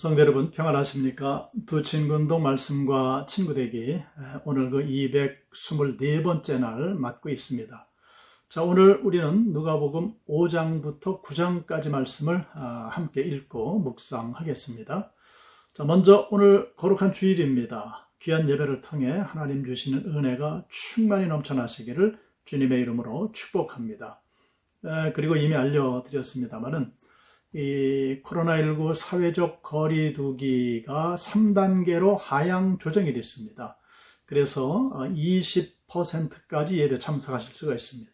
성도 여러분 평안하십니까? 두 친구운동 말씀과 친구되기 오늘 그 224번째 날 맞고 있습니다. 자, 오늘 우리는 누가복음 5장부터 9장까지 말씀을 함께 읽고 묵상하겠습니다. 자, 먼저 오늘 거룩한 주일입니다. 귀한 예배를 통해 하나님 주시는 은혜가 충만히 넘쳐나시기를 주님의 이름으로 축복합니다. 그리고 이미 알려드렸습니다마는 이 코로나19 사회적 거리 두기가 3단계로 하향 조정이 됐습니다. 그래서 20%까지 예배 참석하실 수가 있습니다.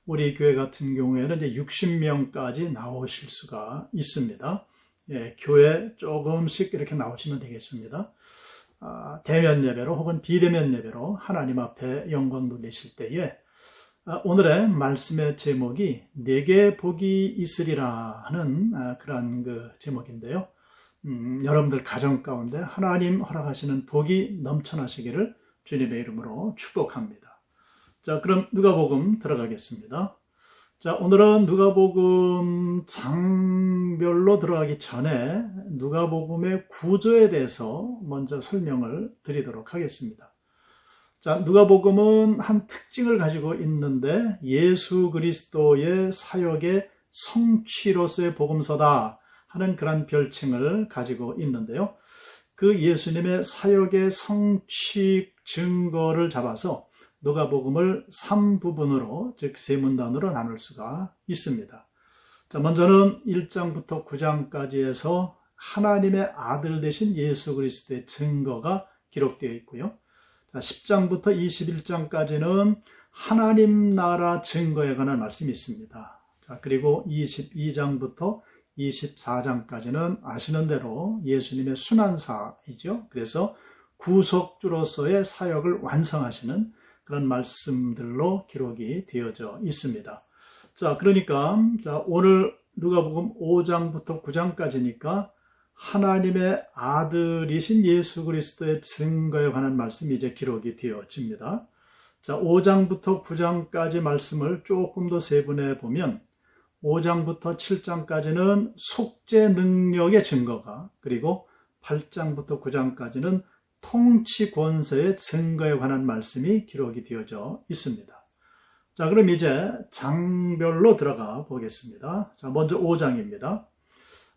우리 교회 같은 경우에는 이제 60명까지 나오실 수가 있습니다. 예, 교회 조금씩 이렇게 나오시면 되겠습니다. 대면 예배로 혹은 비대면 예배로 하나님 앞에 영광 돌리실 때에 오늘의 말씀의 제목이 내게 복이 있으리라 하는 그런 그 제목인데요. 여러분들 가정 가운데 하나님 허락하시는 복이 넘쳐나시기를 주님의 이름으로 축복합니다. 자, 그럼 누가복음 들어가겠습니다. 자, 오늘은 누가복음 장별로 들어가기 전에 누가복음의 구조에 대해서 먼저 설명을 드리도록 하겠습니다. 자, 누가복음은 한 특징을 가지고 있는데 예수 그리스도의 사역의 성취로서의 복음서다 하는 그런 별칭을 가지고 있는데요. 그 예수님의 사역의 성취 증거를 잡아서 누가복음을 3부분으로 즉 세문단으로 나눌 수가 있습니다. 자, 먼저는 1장부터 9장까지 해서 하나님의 아들 되신 예수 그리스도의 증거가 기록되어 있고요. 10장부터 21장까지는 하나님 나라 증거에 관한 말씀이 있습니다. 자, 그리고 22장부터 24장까지는 아시는 대로 예수님의 순환사이죠. 그래서 구속주로서의 사역을 완성하시는 그런 말씀들로 기록이 되어져 있습니다. 자, 그러니까 오늘 누가복음 5장부터 9장까지니까 하나님의 아들이신 예수 그리스도의 증거에 관한 말씀이 이제 기록이 되어집니다. 자, 5장부터 9장까지 말씀을 조금 더 세분해 보면 5장부터 7장까지는 속죄 능력의 증거가, 그리고 8장부터 9장까지는 통치 권세의 증거에 관한 말씀이 기록이 되어져 있습니다. 자, 그럼 이제 장별로 들어가 보겠습니다. 자, 먼저 5장입니다.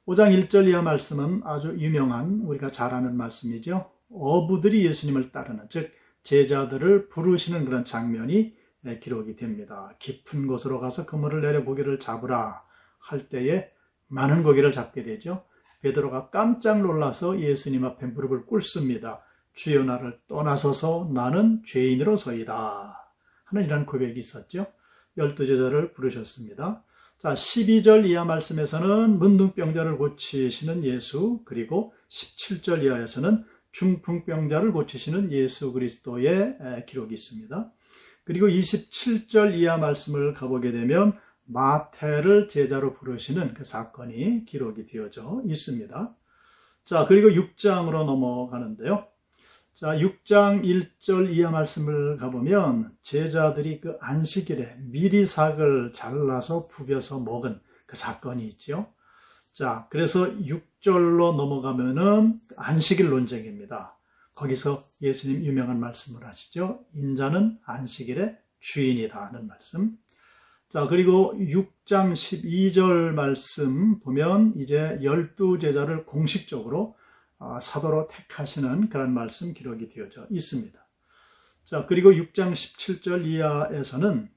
5장 1절 이하 말씀은 아주 유명한 우리가 잘 아는 말씀이죠. 어부들이 예수님을 따르는, 즉 제자들을 부르시는 그런 장면이 기록이 됩니다. 깊은 곳으로 가서 그물을 내려 고기를 잡으라 할 때에 많은 고기를 잡게 되죠. 베드로가 깜짝 놀라서 예수님 앞에 무릎을 꿇습니다. 주여 나를 떠나소서 나는 죄인으로소이다 하는 이런 고백이 있었죠. 12제자를 부르셨습니다. 자, 12절 이하 말씀에서는 문둥병자를 고치시는 예수, 그리고 17절 이하에서는 중풍병자를 고치시는 예수 그리스도의 기록이 있습니다. 그리고 27절 이하 말씀을 가보게 되면 마태를 제자로 부르시는 그 사건이 기록이 되어져 있습니다. 자, 그리고 6장으로 넘어가는데요. 자, 6장 1절 이하 말씀을 가보면 제자들이 그 안식일에 미리삭을 잘라서 부벼서 먹은 그 사건이 있죠. 자, 그래서 6절로 넘어가면은 안식일 논쟁입니다. 거기서 예수님 유명한 말씀을 하시죠. 인자는 안식일의 주인이다 하는 말씀. 자, 그리고 6장 12절 말씀 보면 이제 12제자를 공식적으로 사도로 택하시는 그런 말씀 기록이 되어져 있습니다. 자, 그리고 6장 17절 이하에서는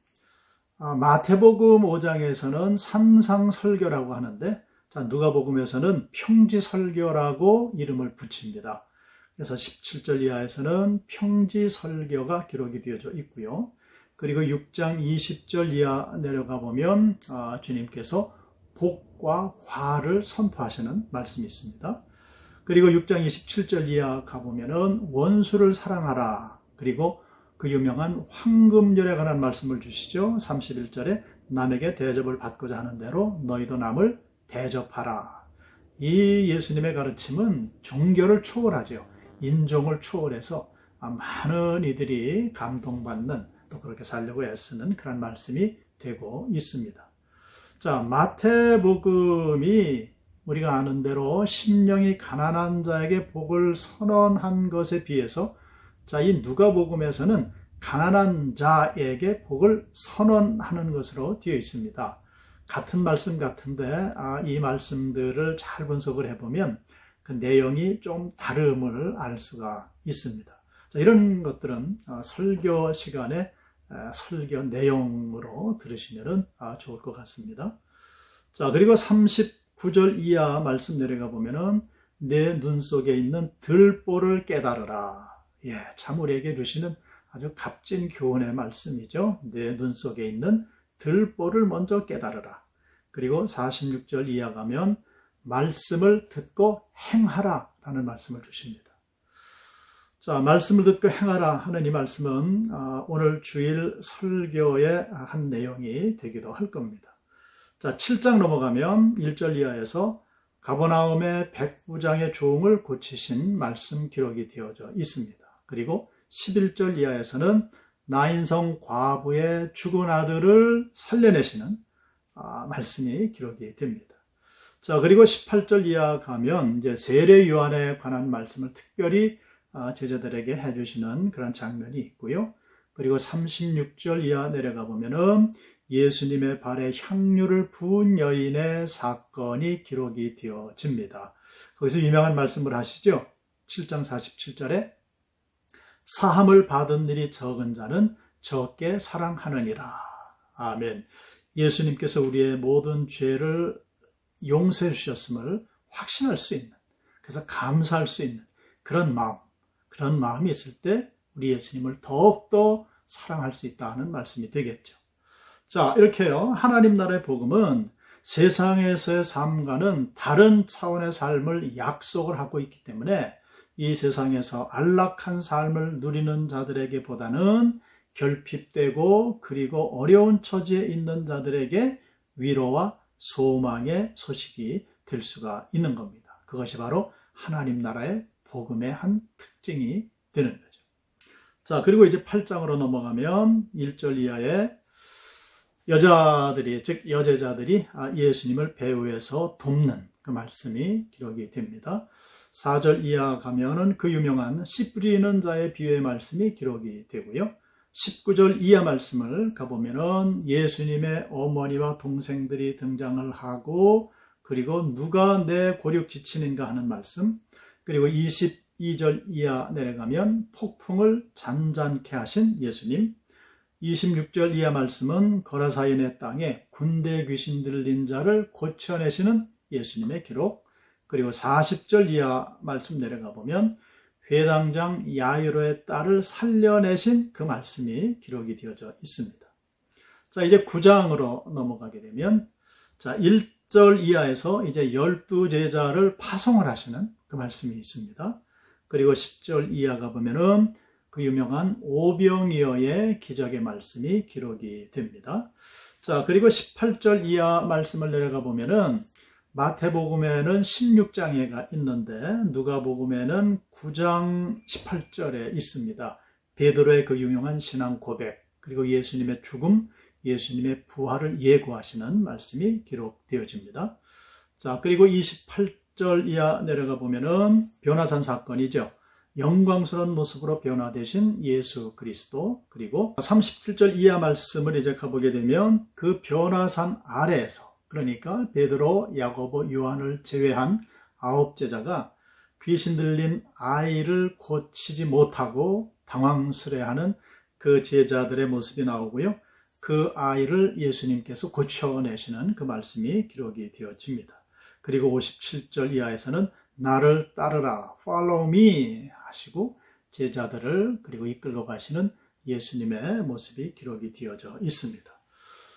마태복음 5장에서는 산상설교라고 하는데, 자, 누가복음에서는 평지설교라고 이름을 붙입니다. 그래서 17절 이하에서는 평지설교가 기록이 되어져 있고요. 그리고 6장 20절 이하 내려가 보면 주님께서 복과 화를 선포하시는 말씀이 있습니다. 그리고 6장 27절 이하 가보면은 원수를 사랑하라. 그리고 그 유명한 황금절에 관한 말씀을 주시죠. 31절에 남에게 대접을 받고자 하는 대로 너희도 남을 대접하라. 이 예수님의 가르침은 종교를 초월하죠. 인종을 초월해서 많은 이들이 감동받는, 또 그렇게 살려고 애쓰는 그런 말씀이 되고 있습니다. 자, 마태복음이 우리가 아는 대로 심령이 가난한 자에게 복을 선언한 것에 비해서 자, 이 누가복음에서는 가난한 자에게 복을 선언하는 것으로 되어 있습니다. 같은 말씀 같은데 이 말씀들을 잘 분석을 해보면 그 내용이 좀 다름을 알 수가 있습니다. 자, 이런 것들은 설교 시간에 설교 내용으로 들으시면 좋을 것 같습니다. 자, 그리고 39절 이하 말씀 내려가 보면은 내 눈 속에 있는 들보를 깨달으라. 예, 참 우리에게 주시는 아주 값진 교훈의 말씀이죠. 내 눈 속에 있는 들보를 먼저 깨달으라. 그리고 46절 이하 가면 말씀을 듣고 행하라 라는 말씀을 주십니다. 자, 말씀을 듣고 행하라 하는 이 말씀은 오늘 주일 설교의 한 내용이 되기도 할 겁니다. 자, 7장 넘어가면 1절 이하에서 가버나움의 백부장의 종을 고치신 말씀 기록이 되어져 있습니다. 그리고 11절 이하에서는 나인성 과부의 죽은 아들을 살려내시는 말씀이 기록이 됩니다. 자, 그리고 18절 이하 가면 이제 세례 요한에 관한 말씀을 특별히 제자들에게 해주시는 그런 장면이 있고요. 그리고 36절 이하 내려가 보면은 예수님의 발에 향유를 부은 여인의 사건이 기록이 되어집니다. 거기서 유명한 말씀을 하시죠. 7장 47절에 사함을 받은 일이 적은 자는 적게 사랑하느니라. 아멘. 예수님께서 우리의 모든 죄를 용서해 주셨음을 확신할 수 있는, 그래서 감사할 수 있는 그런 마음이 있을 때 우리 예수님을 더욱더 사랑할 수 있다는 말씀이 되겠죠. 자, 이렇게요. 하나님 나라의 복음은 세상에서의 삶과는 다른 차원의 삶을 약속을 하고 있기 때문에 이 세상에서 안락한 삶을 누리는 자들에게 보다는 결핍되고 그리고 어려운 처지에 있는 자들에게 위로와 소망의 소식이 될 수가 있는 겁니다. 그것이 바로 하나님 나라의 복음의 한 특징이 되는 거죠. 자, 그리고 이제 8장으로 넘어가면 1절 이하에 여자들이, 즉 여제자들이 예수님을 배후에서 돕는 그 말씀이 기록이 됩니다. 4절 이하 가면은 그 유명한 씨 뿌리는 자의 비유의 말씀이 기록이 되고요. 19절 이하 말씀을 가보면은 예수님의 어머니와 동생들이 등장을 하고 그리고 누가 내 고륙 지치는가 하는 말씀, 그리고 22절 이하 내려가면 폭풍을 잔잔케 하신 예수님, 26절 이하 말씀은 거라사인의 땅에 군대 귀신 들린 자를 고쳐내시는 예수님의 기록, 그리고 40절 이하 말씀 내려가 보면 회당장 야이로의 딸을 살려내신 그 말씀이 기록이 되어져 있습니다. 자, 이제 9장으로 넘어가게 되면 자, 1절 이하에서 이제 12제자를 파송을 하시는 그 말씀이 있습니다. 그리고 10절 이하가 보면은 그 유명한 오병이어의 기적의 말씀이 기록이 됩니다. 자, 그리고 18절 이하 말씀을 내려가 보면은 마태복음에는 16장에가 있는데 누가복음에는 9장 18절에 있습니다. 베드로의 그 유명한 신앙 고백, 그리고 예수님의 죽음, 예수님의 부활을 예고하시는 말씀이 기록되어집니다. 자, 그리고 28절 이하 내려가 보면은 변화산 사건이죠. 영광스러운 모습으로 변화되신 예수 그리스도, 그리고 37절 이하 말씀을 이제 가보게 되면 그 변화산 아래에서, 그러니까 베드로, 야고보, 요한을 제외한 9제자가 귀신 들린 아이를 고치지 못하고 당황스레하는 그 제자들의 모습이 나오고요. 그 아이를 예수님께서 고쳐내시는 그 말씀이 기록이 되어집니다. 그리고 57절 이하에서는 나를 따르라, follow me 하시고 제자들을 그리고 이끌고 가시는 예수님의 모습이 기록이 되어져 있습니다.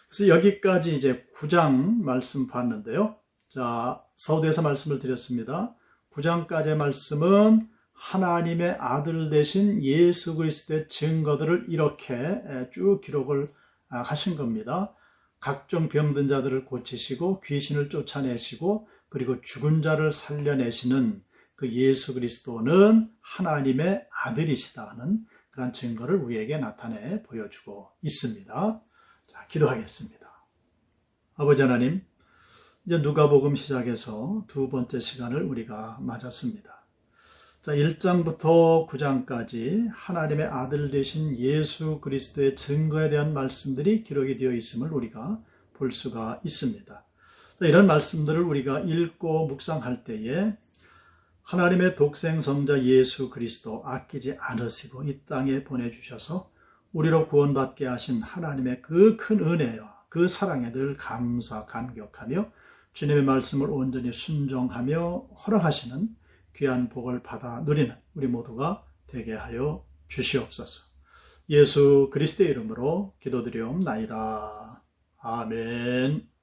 그래서 여기까지 이제 9장 말씀 봤는데요. 자, 서두에서 말씀을 드렸습니다. 9장까지의 말씀은 하나님의 아들 되신 예수 그리스도의 증거들을 이렇게 쭉 기록을 하신 겁니다. 각종 병든 자들을 고치시고 귀신을 쫓아내시고 그리고 죽은 자를 살려내시는 그 예수 그리스도는 하나님의 아들이시다는 그런 증거를 우리에게 나타내 보여주고 있습니다. 자, 기도하겠습니다. 아버지 하나님, 이제 누가복음 시작해서 두 번째 시간을 우리가 맞았습니다. 자, 1장부터 9장까지 하나님의 아들 되신 예수 그리스도의 증거에 대한 말씀들이 기록이 되어 있음을 우리가 볼 수가 있습니다. 자, 이런 말씀들을 우리가 읽고 묵상할 때에 하나님의 독생 성자 예수 그리스도 아끼지 않으시고 이 땅에 보내주셔서 우리로 구원받게 하신 하나님의 그 큰 은혜와 그 사랑에 늘 감격하며 주님의 말씀을 온전히 순종하며 허락하시는 귀한 복을 받아 누리는 우리 모두가 되게 하여 주시옵소서. 예수 그리스도의 이름으로 기도드리옵나이다. 아멘.